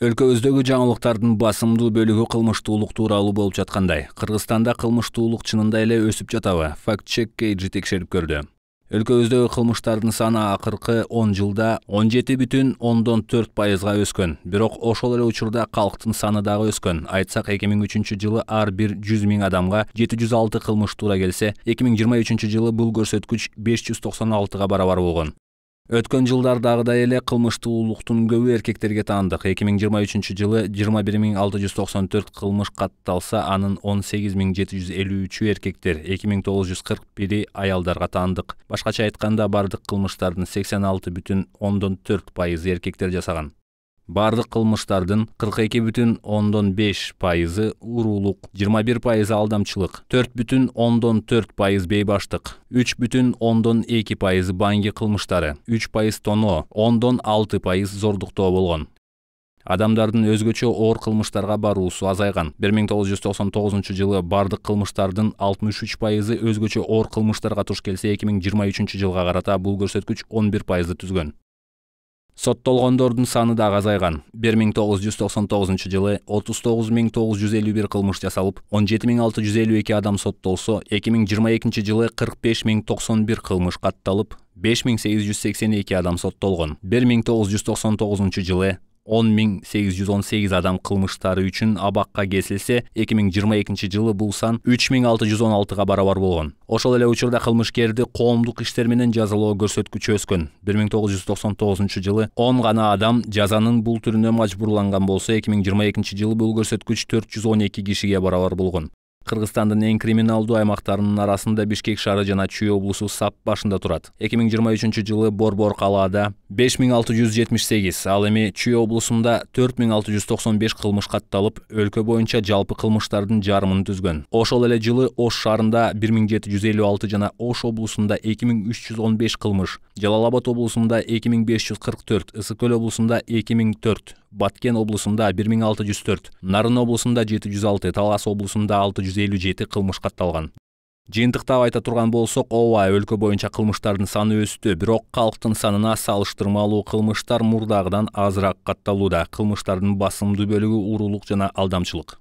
Өлкөбүздөгү жаңылыктардын басымдуу бөлүгү кылмыштуулук тууралуу болуп жаткандай. Кыргызстанда кылмыштуулук чынында эле өсүп жатабы? Fact-check KG текшерип көрдү. Өлкөбүздөгү кылмыштардын саны акыркы 10 жылда 17,4%га өскөн. Бирок ошол эле учурда калктын саны дагы өскөн. Айтсак 2003 жылы ар бир 100 000 адамга 706 кылмыш туура келсе, 2023 жылы бул көрсөткүч 596га барабар болгон. Өткөн жылдардагыдай эле кылмыштуулуктун көбү эркектерге таандык. 2023 жылы 21694 кылмыш катталса, анын 18753 эркектер, 2941 аялдарга таандык. Башкача айтканда, бардык кылмыштардын 86,4% эркектер жасаган. Бардык кылмыштардын 42,5% уруулук, 21% алдамчылык, 4,4% бейбаштык, 3,2% баңги кылмыштары, 3% тоноо, 6% зордуктоо болгон. Адамдардын өзгөчө оор кылмыштарга баруусу азайган. 1999 жылы бардык кылмыштардын 63% өзгөчө оор кылмыштарга туш келсе, 2023 жылга карата бул көрсөткүч 11% түзгөн. Соттолгондордун саны да азайган. 1999 жылы 39951 кылмыш жасалып, 17652 адам соттолсо, 2022 жылы 45091 кылмыш катталып, 5882 адам соттолгон. 1999 жылы 10818 адам кылмыштары үчүн абакка кесилсе, 2022 жылы бул сан 3616га барабар болгон. Ошол эле учурда кылмышкерди коомдук иштер менен жазалоо көрсөткүчү өскөн. 1999 жылы 10 гана адам жазанын бул түрүнө мажбурланган болсо, 2022 жылы бул көрсөткүч 412 кишиге барабар болгон. Кыргызстандын эң криминалдуу аймактарынын арасында Бишкек шаары жана Чүй облусу сап башында турат. 2023 жылы Борбор калаада 5678, ал эми Чүй облусунда 4695 кылмыш катталып, өлкө боюнча жалпы кылмыштардын жарымын түзгөн. Ошол эле жылы Ош шаарында 1756 жана Ош облусунда 2315 кылмыш, Жалал Абад облусунда 2544, Ысык Көл облусунда 2004, Баткен облусунда 1604, Нарын облусунда 706, Талас облусунда 657 кылмыш катталган. Жыйынтыктап айта турган болсок, ооба, өлкө боюнча кылмыштардын саны өстү, бирок калктын санына салыштырмалуу кылмыштар мурдагыдан азыраак катталууда. Кылмыштардын басымдуу бөлүгү уруулук жана алдамчылык.